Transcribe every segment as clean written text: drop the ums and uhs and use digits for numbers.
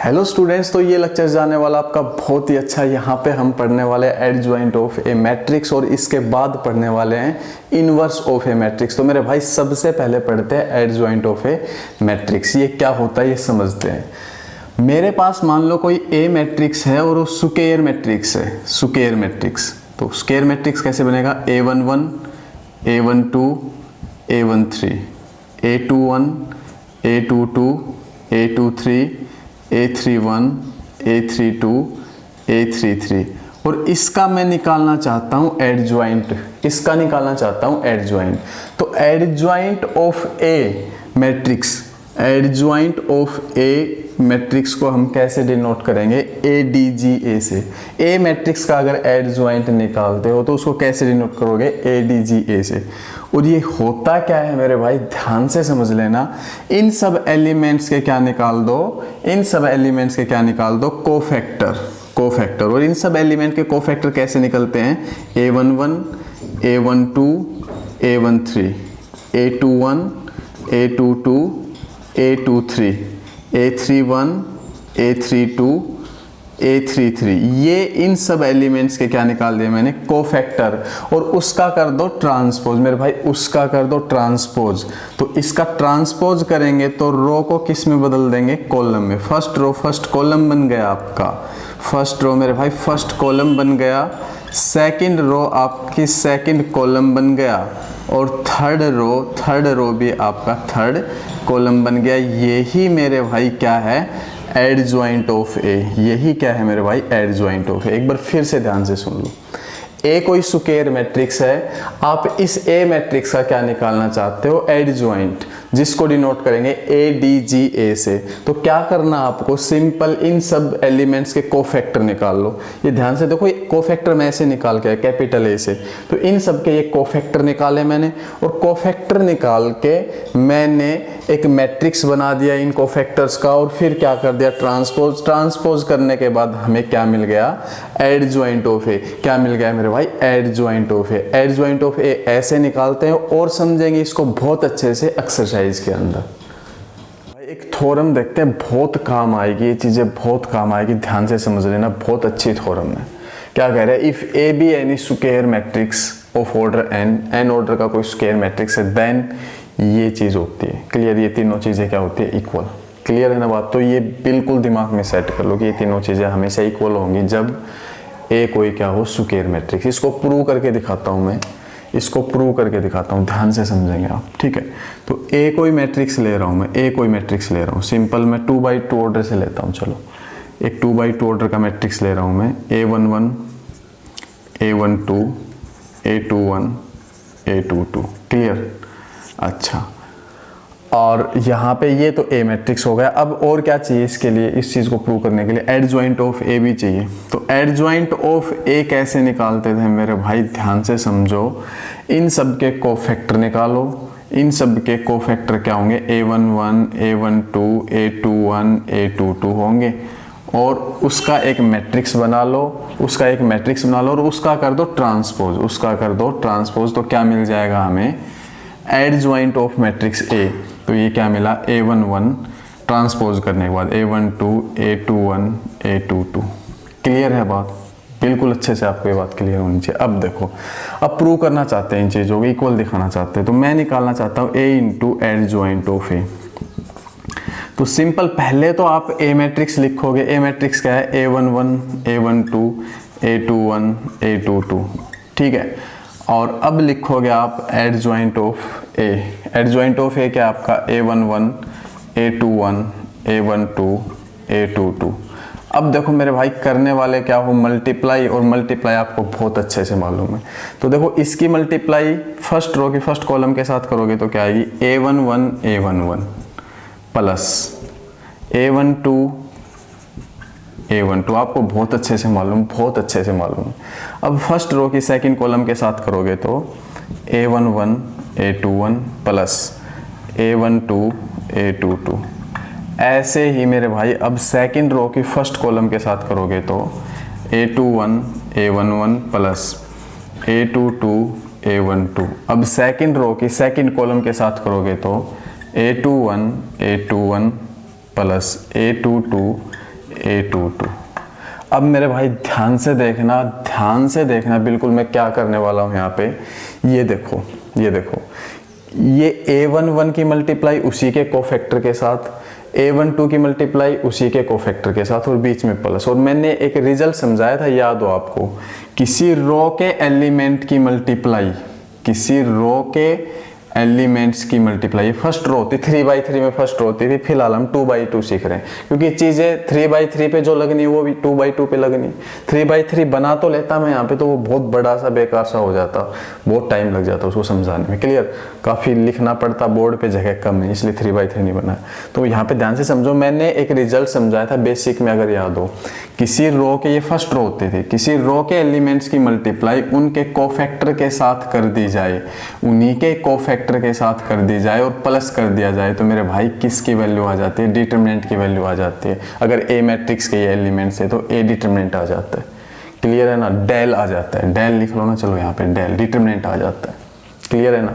Hello students, तो ये lecture जाने वाला आपका बहुत ही अच्छा। यहाँ पे हम पढ़ने वाले हैं एडजॉइंट ऑफ ए मैट्रिक्स और इसके बाद पढ़ने वाले हैं इनवर्स ऑफ ए मैट्रिक्स। तो मेरे भाई सबसे पहले पढ़ते हैं एडजॉइंट ऑफ ए मैट्रिक्स। ये क्या होता है ये समझते हैं। मेरे पास मान लो कोई ए मैट्रिक्स है और वो स्क्वायर मैट्रिक्स है, स्क्वायर मैट्रिक्स। तो स्क्वायर मैट्रिक्स कैसे बनेगा? A11, A12, A13, A21, A22, A23, A31, A32, A33 और इसका मैं निकालना चाहता हूँ एडजॉइंट, इसका निकालना चाहता हूँ एडजॉइंट। तो adjoint of A matrix, adjoint of A matrix को हम कैसे डिनोट करेंगे? ADGA से। ए मैट्रिक्स का अगर एडजॉइंट निकालते हो तो उसको कैसे डिनोट करोगे? ADGA से। और ये होता क्या है मेरे भाई, ध्यान से समझ लेना। इन सब एलिमेंट्स के क्या निकाल दो? इन सब एलिमेंट्स के क्या निकाल दो? Cofactor, cofactor. और इन सब एलिमेंट के कोफैक्टर कैसे निकलते हैं? A11, A12, A13, A21, A22, A23, A31, A32, A33। ये इन सब एलिमेंट्स के क्या निकाल दिए मैंने? कोफैक्टर। और उसका कर दो ट्रांसपोज मेरे भाई, उसका कर दो ट्रांसपोज। तो इसका ट्रांसपोज करेंगे तो रो को किस में बदल देंगे? कॉलम में। फर्स्ट रो फर्स्ट कॉलम बन गया आपका, फर्स्ट रो मेरे भाई फर्स्ट कॉलम बन गया। सेकंड रो आपकी सेकंड कॉलम बन गया और थर्ड रो भी आपका थर्ड कॉलम बन गया। यही मेरे भाई क्या है? एडजॉइंट ऑफ ए। यही क्या है मेरे भाई? एडजॉइंट ऑफ ए। एक बार फिर से ध्यान से सुन लो। ए कोई स्क्वायर मैट्रिक्स है, आप इस ए मैट्रिक्स का क्या निकालना चाहते हो? एडजॉइंट, जिसको डिनोट करेंगे ADGA से। तो क्या करना आपको? सिंपल इन सब एलिमेंट्स के कोफैक्टर निकाल लो। ये ध्यान से देखो, ये कोफैक्टर मैं ऐसे निकाल के कैपिटल ए से, तो इन सब के ये कोफैक्टर निकाले मैंने और कोफैक्टर निकाल के मैंने एक मैट्रिक्स बना दिया इन कोफैक्टर्स का। और फिर क्या कर दिया? ट्रांसपोज। ट्रांसपोज करने के बाद हमें क्या मिल गया? Adjoint of A. क्या मिल गया मेरे भाई? Adjoint of A. Adjoint of A ऐसे निकालते हैं और समझेंगे इसको बहुत अच्छे से एक्सरसाइज के अंदर। भाई एक थ्योरम देखते हैं, बहुत काम आएगी ये चीजें, बहुत काम आएगी। ध्यान से समझ लेना, बहुत अच्छी थ्योरम है। क्या कह रहे हैं? If A B any square matrix of order N order का कोई स्क्वायर मैट्रिक्स है, देन ये चीज होती है। क्लियर? ये तीनों चीजें क्या होती है? इक्वल। क्लियर है ना बात? तो ये बिल्कुल दिमाग में सेट कर लो कि ये तीनों चीजें हमेशा इक्वल होंगी जब ए कोई क्या हो? Square matrix. इसको प्रूव करके दिखाता हूं मैं, इसको प्रूव करके दिखाता हूं, ध्यान से समझेंगे आप। ठीक है, तो ए कोई मैट्रिक्स ले रहा हूं मैं, ए कोई मैट्रिक्स ले रहा हूं। सिंपल मैं 2x2 ऑर्डर से लेता हूं। चलो एक 2x2 ऑर्डर का मैट्रिक्स ले रहा हूं मैं। A11, A12, A21, A22। Clear? अच्छा, और यहाँ पे ये तो ए मैट्रिक्स हो गया। अब और क्या चाहिए इसके लिए, इस चीज़ को प्रूव करने के लिए? एडजॉइंट ऑफ ए भी चाहिए। तो एडजॉइंट ऑफ ए कैसे निकालते थे मेरे भाई? ध्यान से समझो। इन सब के कोफैक्टर निकालो। इन सब के कोफैक्टर क्या होंगे? A11, A12, A21, A22 होंगे। और उसका एक मैट्रिक्स बना लो, उसका एक मैट्रिक्स बना लो और उसका कर दो ट्रांसपोज, उसका कर दो ट्रांसपोज। तो क्या मिल जाएगा हमें? Adjoint of matrix A. तो ये क्या मिला? A11 ट्रांसपोज करने के बाद A12, A21, A22। क्लियर है बात? बिल्कुल अच्छे से आपको ये बात क्लियर होनी चाहिए। अब देखो, अब प्रूव करना चाहते हैं इन चीज़ों को, इक्वल दिखाना चाहते हैं। तो मैं निकालना चाहता हूँ A इंटू एडजॉइंट ऑफ ए। तो सिंपल, पहले तो आप ए मैट्रिक्स लिखोगे। ए मैट्रिक्स क्या है? A11, A12, A21, A22। ठीक है, और अब लिखोगे आप adjoint of A. Adjoint of A क्या आपका? A11, A21, A12, A22। अब देखो मेरे भाई, करने वाले क्या हो? मल्टीप्लाई। और मल्टीप्लाई आपको बहुत अच्छे से मालूम है। तो देखो इसकी मल्टीप्लाई फर्स्ट रो की फर्स्ट कॉलम के साथ करोगे तो क्या आएगी? A11, A11 plus A12, A12। आपको बहुत अच्छे से मालूम, बहुत अच्छे से मालूम है। अब फर्स्ट रो की सेकंड कॉलम के साथ करोगे तो A11, A21 plus A12, A22। ऐसे ही मेरे भाई अब सेकंड रो की फर्स्ट कॉलम के साथ करोगे तो A21, A11 plus A22, A12। अब सेकंड रो की सेकंड कॉलम के साथ करोगे तो A21 प्लस A22 A22। अब मेरे भाई ध्यान से देखना बिल्कुल मैं क्या करने वाला हूँ यहाँ पे। ये देखो ये A11 की मल्टीप्लाई उसी के कोफैक्टर के साथ, A12 की मल्टीप्लाई उसी के कोफैक्टर के साथ और बीच में प्लस। और मैंने एक रिजल्ट समझाया था, याद हो आपको, किसी रो के एलिमेंट की मल्टीप्लाई, किसी रो के एलिमेंट्स की मल्टीप्लाई, फर्स्ट रो होती 3/3 में फर्स्ट रो होती थी, फिलहाल हम 2/2 सीख रहे हैं क्योंकि चीज़ें 3/3 पे जो लगनी वो भी 2/2 पे लगनी। 3/3 बना तो लेता मैं यहाँ पे, तो वो बहुत बड़ा सा बेकार सा हो जाता, बहुत टाइम लग जाता उसको समझाने में। क्लियर, काफ़ी लिखना पड़ता, बोर्ड पे जगह कम है इसलिए 3/3 नहीं बना। तो यहाँ पे ध्यान से समझो, मैंने एक रिजल्ट समझाया था बेसिक में, अगर याद हो, किसी रो के, ये फर्स्ट रो होती थी, किसी रो के एलिमेंट्स की मल्टीप्लाई उनके कोफैक्टर के साथ कर दी जाए, उन्हीं के कोफैक्टर के साथ कर दी जाए और प्लस कर दिया जाए, तो मेरे भाई किसकी वैल्यू आ जाती है? डिटरमिनेंट की वैल्यू आ जाती है। अगर ए मैट्रिक्स के ये एलिमेंट्स है तो ए डिटरमिनेंट आ जाता है। क्लियर है ना? डेल आ जाता है, डेल लिख लो ना, चलो यहाँ पे डेल डिटरमिनेंट आ जाता है। क्लियर है ना?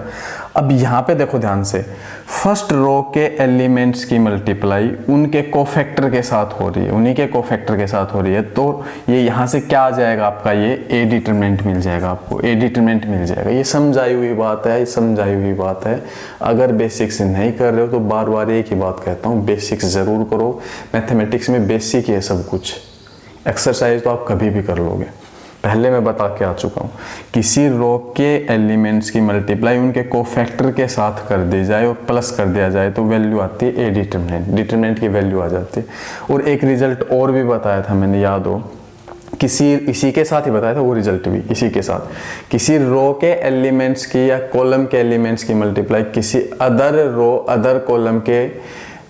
अब यहाँ पे देखो ध्यान से, फर्स्ट रो के एलिमेंट्स की मल्टीप्लाई उनके कोफैक्टर के साथ हो रही है, उन्हीं के कोफैक्टर के साथ हो रही है, तो ये यहाँ से क्या आ जाएगा आपका? ये ए डिटरमिनेंट मिल जाएगा आपको, ए डिटरमिनेंट मिल जाएगा। ये समझाई हुई बात है, समझाई हुई बात है। अगर बेसिक्स नहीं कर रहे हो तो बार बार एक ही बात कहता हूँ, बेसिक्स जरूर करो। मैथमेटिक्स में बेसिक ही है सब कुछ, एक्सरसाइज तो आप कभी भी कर लोगे। पहले मैं बता के आ चुका हूँ, किसी रो के एलिमेंट्स की मल्टीप्लाई उनके कोफैक्टर के साथ कर दी जाए और प्लस कर दिया जाए तो वैल्यू आती है ए डिटरमिनेंट, डिटरमिनेंट की वैल्यू आ जाती है। और एक रिजल्ट और भी बताया था मैंने, याद हो, इसी के साथ ही बताया था वो रिजल्ट भी, इसी के साथ, किसी रो के एलिमेंट्स की या कॉलम के एलिमेंट्स की मल्टीप्लाई किसी अदर रो अदर कॉलम के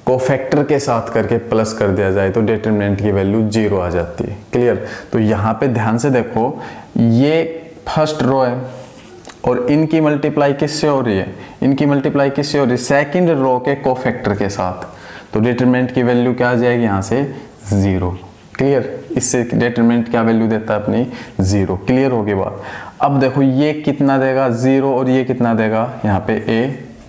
कोफैक्टर के साथ करके प्लस कर दिया जाए तो डिटरमिनेंट की वैल्यू 0 आ जाती है। क्लियर? तो यहाँ पे ध्यान से देखो, ये फर्स्ट रो है और इनकी मल्टीप्लाई किससे हो रही है? इनकी मल्टीप्लाई किससे हो रही है? सेकंड रो के कोफैक्टर के साथ, तो डिटरमिनेंट की वैल्यू क्या आ जाएगी यहाँ से? 0। क्लियर? इससे डिटरमिनेंट क्या वैल्यू देता है अपनी? 0। क्लियर होगी बात? अब देखो ये कितना देगा? 0, और ये कितना देगा? यहाँ पे ए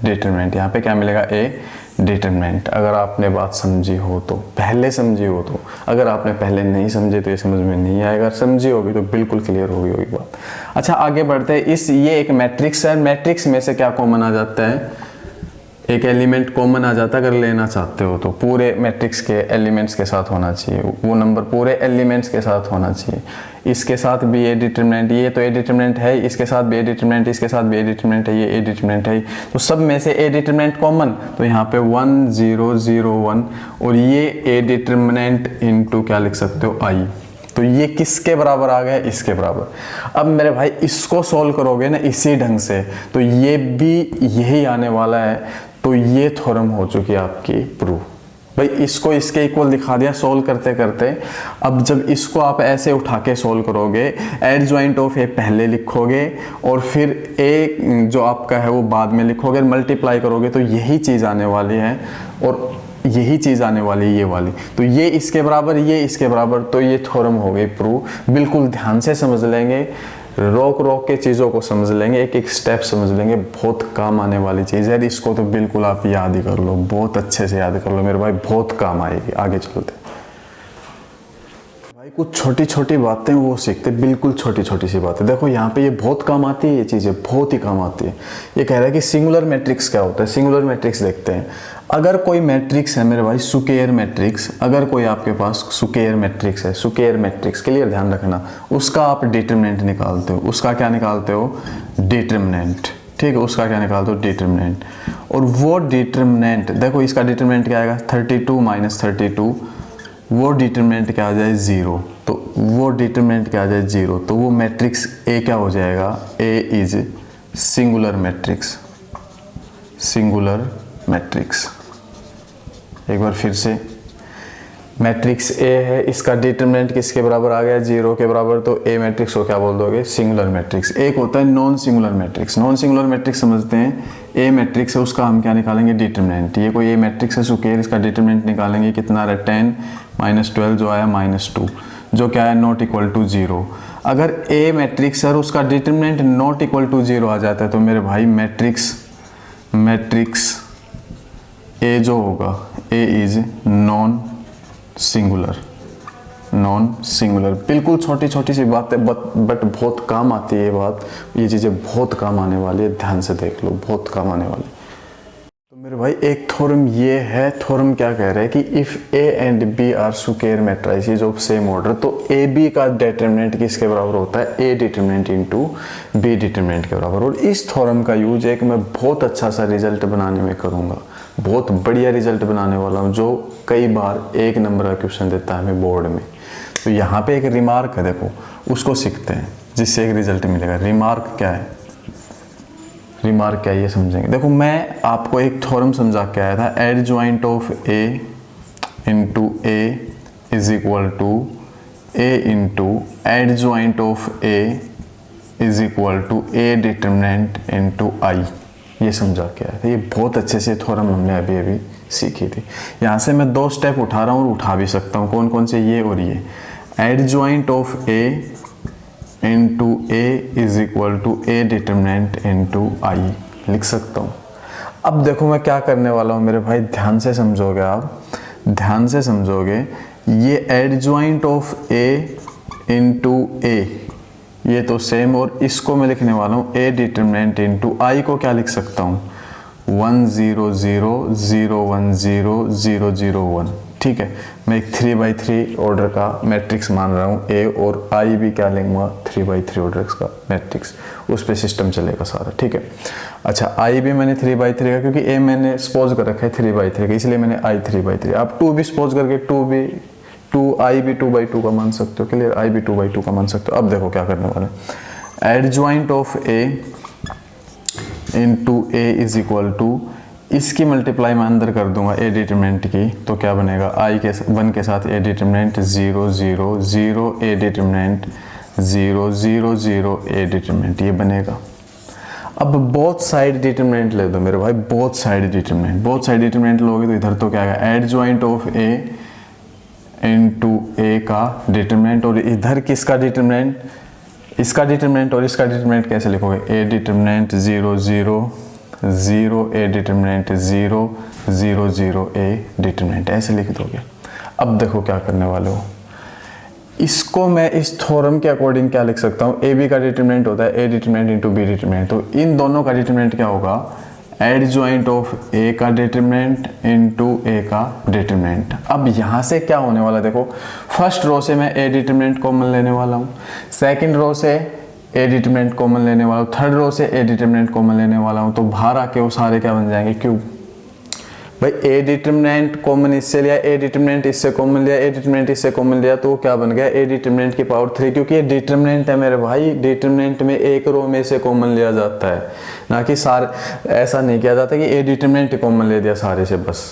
डिटरमिनेंट, यहाँ पे क्या मिलेगा? ए डिटरमिनेंट। अगर आपने बात समझी हो तो, पहले समझी हो तो, अगर आपने पहले नहीं समझे तो ये समझ में नहीं आएगा, समझी होगी तो बिल्कुल क्लियर होगी बात। अच्छा आगे बढ़ते हैं। ये एक मैट्रिक्स है, मैट्रिक्स में से क्या कॉमन आ जाता है? एक एलिमेंट कॉमन आ जाता है। अगर लेना चाहते हो तो पूरे मैट्रिक्स के एलिमेंट्स के साथ होना चाहिए, वो नंबर पूरे एलिमेंट्स के साथ होना चाहिए। इसके साथ भी ए डिटरमिनेंट, ये तो ए डिटरमिनेंट है, इसके साथ भी ए डिटरमिनेंट, इसके साथ भी ए डिटरमिनेंट है, ये ए डिटरमिनेंट है, तो सब में से ए डिटरमिनेंट कॉमन, तो यहाँ पे 1 0 0 1, और ये ए डिटरमिनेंट इनटू क्या लिख सकते हो? आई। तो ये किसके बराबर आ गया? इसके बराबर। अब मेरे भाई इसको सोल्व करोगे ना इसी ढंग से, तो ये भी यही आने वाला है। तो ये थ्योरम हो चुकी है आपकी प्रूफ। भाई इसको इसके इक्वल दिखा दिया सोल्व करते करते। अब जब इसको आप ऐसे उठा के सोल्व करोगे, एडजॉइंट ऑफ ए पहले लिखोगे और फिर ए जो आपका है वो बाद में लिखोगे, मल्टीप्लाई करोगे तो यही चीज़ आने वाली है, और यही चीज़ आने वाली है ये वाली। तो ये इसके बराबर, ये इसके बराबर, तो ये थ्योरम हो गई प्रूफ। बिल्कुल ध्यान से समझ लेंगे, रोक रोक के चीज़ों को समझ लेंगे, एक एक स्टेप समझ लेंगे, बहुत काम आने वाली चीज़ है। इसको तो बिल्कुल आप याद ही कर लो, बहुत अच्छे से याद कर लो मेरे भाई, बहुत काम आएगी। आगे चलते भाई, कुछ छोटी छोटी बातें वो सीखते, बिल्कुल छोटी छोटी सी बातें। देखो यहाँ पे ये बहुत काम आती है, ये चीज़ें बहुत ही काम आती है। ये कह रहा है कि सिंगुलर मैट्रिक्स क्या होता है। सिंगुलर मैट्रिक्स देखते हैं। अगर कोई मैट्रिक्स है मेरे भाई, स्क्वायर मैट्रिक्स, अगर कोई आपके पास स्क्वायर मैट्रिक्स है, स्क्वायर मैट्रिक्स, क्लियर ध्यान रखना, उसका आप डिटरमिनेंट निकालते हो। उसका क्या निकालते हो? डिटरमिनेंट। ठीक है, उसका क्या निकालते हो? डिटरमिनेंट। और वो डिटरमिनेंट देखो, इसका डिटरमिनेंट क्या आएगा? 32 - 32, वो डिटरमिनेंट क्या आ जाए? 0। तो वो डिटरमिनेंट क्या आ जाए? 0। तो वो मैट्रिक्स ए क्या हो जाएगा? A is singular matrix. Singular matrix. एक बार फिर से, मैट्रिक्स ए है, इसका डिटरमिनेंट किसके बराबर आ गया? 0 के बराबर, तो ए मैट्रिक्स को क्या बोल दोगे? Singular matrix. एक होता है non singular matrix. Non singular matrix समझते हैं, ए मैट्रिक्स है, उसका हम क्या निकालेंगे? डिटरमिनेंट। ये कोई ए मैट्रिक्स है स्क्वायर, इसका डिटरमिनेंट निकालेंगे, कितना आ रहा है? 10 - 12 जो आया -2, जो क्या है? Not equal to 0। अगर ए मैट्रिक्स है और उसका डिटरमिनेंट नॉट इक्वल टू 0 आ जाता है तो मेरे भाई मैट्रिक्स ए जो होगा, A is non singular. Non singular. बिल्कुल छोटी छोटी सी बात है बट बहुत काम आती है ये बात, ये चीज़ें बहुत काम आने वाली है, ध्यान से देख लो, बहुत काम आने वाली। तो मेरे भाई एक थ्योरम ये है, थ्योरम क्या कह रहा है कि if A and B are square matrices of same order, तो ए बी का डिटरमिनेंट किसके बराबर होता है, A determinant into B determinant के बराबर। और इस थ्योरम का यूज एक मैं बहुत अच्छा सा रिजल्ट बनाने में करूँगा, बहुत बढ़िया रिजल्ट बनाने वाला हूँ, जो कई बार एक नंबर का क्वेश्चन देता है हमें बोर्ड में। तो यहाँ पे एक रिमार्क है, देखो उसको सीखते हैं जिससे एक रिजल्ट मिलेगा। रिमार्क क्या है, रिमार्क क्या है ये समझेंगे। देखो मैं आपको एक थ्योरम समझा के आया था, adjoint of A into A is equal to A into adjoint of A is equal to A determinant into I, ये समझा के आया था। ये बहुत अच्छे से थ्योरम हमने अभी अभी सीखी थी। यहाँ से मैं 2 स्टेप उठा रहा हूँ और उठा भी सकता हूँ, कौन कौन से, ये और ये। Adjoint of A into A is equal to A determinant into I लिख सकता हूँ। अब देखो मैं क्या करने वाला हूँ मेरे भाई, ध्यान से समझोगे आप, ध्यान से समझोगे। ये adjoint of A into A, ये तो सेम, और इसको मैं लिखने वाला हूँ ए डिटरमिनेंट इंटू आई को क्या लिख सकता हूँ, 1 0 0 0 1 0 0 0 1। ठीक है, मैं एक 3x3 ऑर्डर का मैट्रिक्स मान रहा हूँ ए, और आई भी क्या लेंगे 3x3 ऑर्डर का मैट्रिक्स, उस पे सिस्टम चलेगा सारा। ठीक है, अच्छा आई भी मैंने 3x3 का, क्योंकि ए मैंने सपोज कर रखा है 3x3 का, इसलिए मैंने आई 3x3। आप 2 भी सपोज करके 2 आई भी 2x2 का मान सकते हो, क्लियर, आई भी 2x2 का मान सकते हो। अब देखो क्या करने वाले, adjoint of A into A is equal to, इसकी मल्टीप्लाई मैं अंदर कर दूंगा ए डिटरमिनेंट की, तो क्या बनेगा, आई के 1 के साथ ए डिटरमिनेंट 0 0 0 ए डिटरमिनेंट 0 0 0 ए डिटरमिनेंट, ये बनेगा। अब बोथ साइड डिटरमिनेंट ले दो मेरे भाई, both side determinant, both side determinant लोगे तो इधर तो क्या आएगा, adjoint of A into A का डिटरमिनेंट, और इधर किसका डिटरमिनेंट, इसका डिटरमिनेंट, और इसका डिटरमिनेंट कैसे लिखोगे, ए डिटरमिनेंट 0 0 0 ए डिटरमिनेंट 0 0 0 ए डिटरमिनेंट, ऐसे लिख दोगे। अब देखो क्या करने वाले हो, इसको मैं इस थ्योरम के अकॉर्डिंग क्या लिख सकता हूँ, ए बी का डिटरमिनेंट होता है A determinant into B determinant, तो इन दोनों का डिटरमिनेंट क्या होगा, एड ज्वाइंट ऑफ ए का डिटरमिनेंट इंटू ए का डिटरमिनेंट। अब यहाँ से क्या होने वाला है, देखो फर्स्ट रो से मैं ए डिटरमिनेंट कॉमन लेने वाला हूँ, सेकंड रो से ए डिटरमिनेंट कॉमन लेने वाला हूँ, थर्ड रो से ए डिटरमिनेंट कॉमन लेने वाला हूँ, तो बाहर आके वो सारे क्या बन जाएंगे, क्यूब। भाई ए डिटरमिनेंट कॉमन इससे लिया, ए डिटरमिनेंट इससे कॉमन लिया, ए डिटरमिनेंट इससे कॉमन लिया, तो क्या बन गया, ए डिटरमिनेंट की पावर 3, क्योंकि ये डिटरमिनेंट है मेरे भाई, डिटरमिनेंट में एक रो में से कॉमन लिया जाता है, ना कि सारे, ऐसा नहीं किया जाता कि ए डिटरमिनेंट कॉमन ले दिया सारे से, बस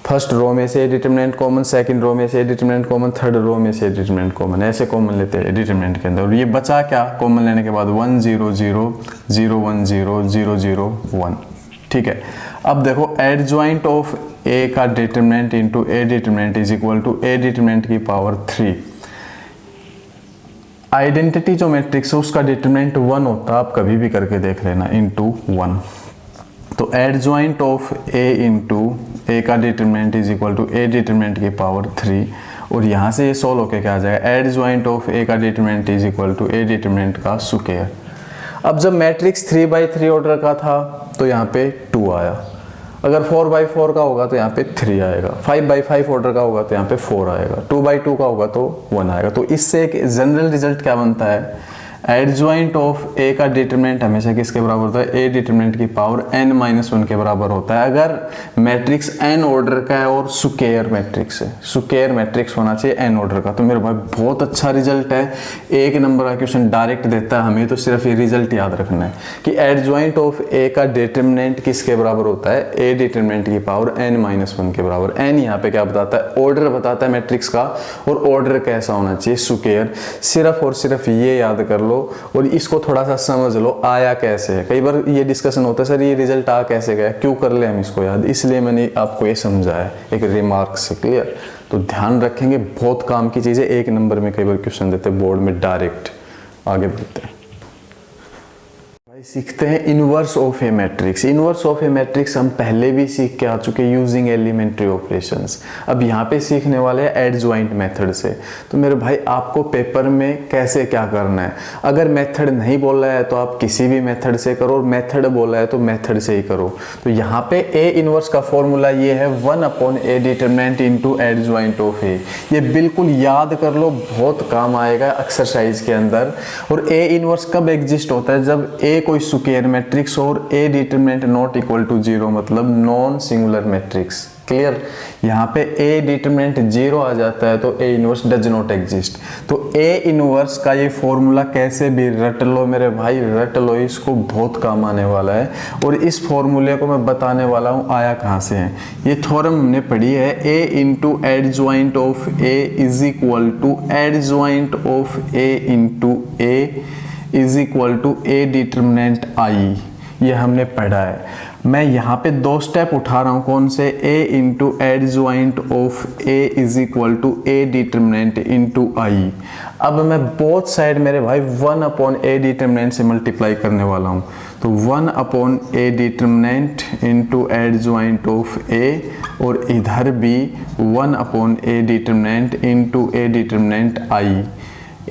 फर्स्ट रो में से A determinant common, second row में से A determinant common, third row में से ए डिटरमिनेंट कॉमन, ऐसे कॉमन लेते हैं डिटरमिनेंट के अंदर। और ये बचा क्या, कॉमन लेने के बाद 1 0 0 0 1 0 0 0 1। ठीक है, अब देखो एड ज्वाइंट ऑफ ए का determinant into A determinant is equal to A determinant की पावर 3। आइडेंटिटी जो मैट्रिक्स है उसका डिटरमिनेंट 1 होता है, आप कभी भी करके देख लेना, इंटू 1। तो adjoint of A into A का determinant is equal to A determinant की पावर 3, और यहाँ से ये सोल्व होके क्या आ जाएगा, एड ज्वाइंट ऑफ ए का determinant is equal to A determinant का स्क्वायर। अब जब मैट्रिक्स 3x3 ऑर्डर का था तो यहाँ पे 2 आया, अगर 4x4 का होगा तो यहाँ पे 3 आएगा, 5x5 ऑर्डर का होगा तो यहाँ पे 4 आएगा, 2x2 का होगा तो 1 आएगा। तो इससे एक जनरल रिजल्ट क्या बनता है, एड ज्वाइंट ऑफ ए का डिटरमिनेंट हमेशा किसके बराबर होता है, ए डिटरमिनेंट की पावर n-1 के बराबर होता है, अगर मैट्रिक्स n ऑर्डर का है और स्क्वायर मैट्रिक्स है, स्क्वायर मैट्रिक्स होना चाहिए n ऑर्डर का। तो मेरे भाई बहुत अच्छा रिजल्ट है, एक नंबर का क्वेश्चन डायरेक्ट देता है, हमें तो सिर्फ ये रिजल्ट याद रखना है कि एड ज्वाइंट ऑफ ए का डिटरमिनेंट किसके बराबर होता है, ए डिटरमिनेंट की पावर n-1 के बराबर। n यहाँ पे क्या बताता है, ऑर्डर बताता है मैट्रिक्स का, और ऑर्डर कैसा होना चाहिए, स्क्वायर। सिर्फ और सिर्फ ये याद कर लो और इसको थोड़ा सा समझ लो, आया कैसे है। कई बार ये डिस्कशन होता है, सर ये रिजल्ट आ कैसे गया, क्यों कर ले हम इसको याद, इसलिए मैंने आपको ये समझाया एक रिमार्क से, क्लियर। तो ध्यान रखेंगे, बहुत काम की चीज़ें, एक नंबर में कई बार क्वेश्चन देते हैं बोर्ड में डायरेक्ट। आगे बढ़ते हैं भाई, सीखते हैं inverse of A matrix. Inverse of A matrix हम पहले भी सीख के आ चुके हैं यूजिंग एलिमेंट्री ऑपरेशंस। अब यहाँ पे सीखने वाले हैं एडजॉइंट मेथड से। तो मेरे भाई आपको पेपर में कैसे क्या करना है, अगर मेथड नहीं बोला है तो आप किसी भी मेथड से करो, और मेथड बोला है तो मेथड से ही करो। तो यहाँ पे ए इनवर्स का फॉर्मूला ये है 1/a determinant into adjoint of A. ये बिल्कुल याद कर लो, बहुत काम आएगा एक्सरसाइज के अंदर। और ए इनवर्स कब एग्जिस्ट होता है, जब ए कोई स्क्वायर मैट्रिक्स और ए डिटरमिनेंट नॉट इक्वल टू 0, मतलब नॉन सिंगुलर मैट्रिक्स। क्लियर। यहाँ पे ए डिटरमिनेंट 0 आ जाता है तो A inverse does not exist. तो ए इनवर्स का ये फॉर्मूला कैसे भी रट लो मेरे भाई, रट लो, इसको बहुत काम आने वाला है। और इस फॉर्मूले को मैं बताने वाला हूँ आया कहाँ से है। ये थ्योरम हमने पढ़ी है, A into adjoint of A is equal to adjoint of A into A is equal to A determinant I. ये हमने पढ़ा है। मैं यहाँ पे 2 स्टेप उठा रहा हूँ, कौन से, A into adjoint of A is equal to A determinant into I. अब मैं बोथ साइड मेरे भाई 1/a डिटरमिनेंट से मल्टीप्लाई करने वाला हूँ। तो 1/a determinant into adjoint of A, और इधर भी 1/a determinant into A determinant I.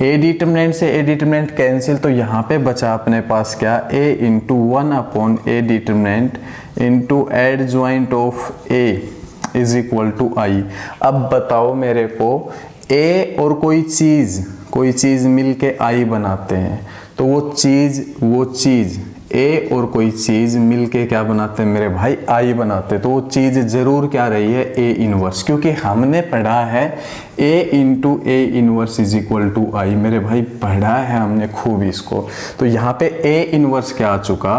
A determinant से ए डिटरमिनेंट कैंसिल, तो यहाँ पे बचा अपने पास क्या, A into 1/a determinant into adjoint of A is equal to I. अब बताओ मेरे को, ए और कोई चीज़ मिल के आई बनाते हैं, तो वो चीज़ ए और कोई चीज़ मिलके क्या बनाते हैं मेरे भाई, आई बनाते हैं। तो वो चीज़ ज़रूर क्या रही है, ए इनवर्स, क्योंकि हमने पढ़ा है A into A inverse is equal to I. मेरे भाई पढ़ा है हमने खूब इसको। तो यहाँ पे ए इनवर्स क्या आ चुका,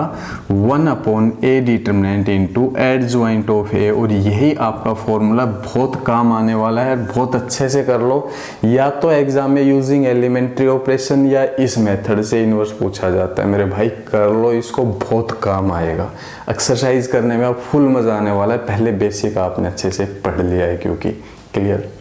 1/a determinant into adjoint of A. और यही आपका फॉर्मूला बहुत काम आने वाला है, बहुत अच्छे से कर लो। या तो एग्जाम में यूजिंग एलिमेंट्री ऑपरेशन या इस मेथड से इनवर्स पूछा जाता है। मेरे भाई कर लो इसको, बहुत काम आएगा। एक्सरसाइज करने में अब फुल मज़ा आने वाला है। पहले बेसिक आपने अच्छे से पढ़ लिया है क्योंकि। क्लियर।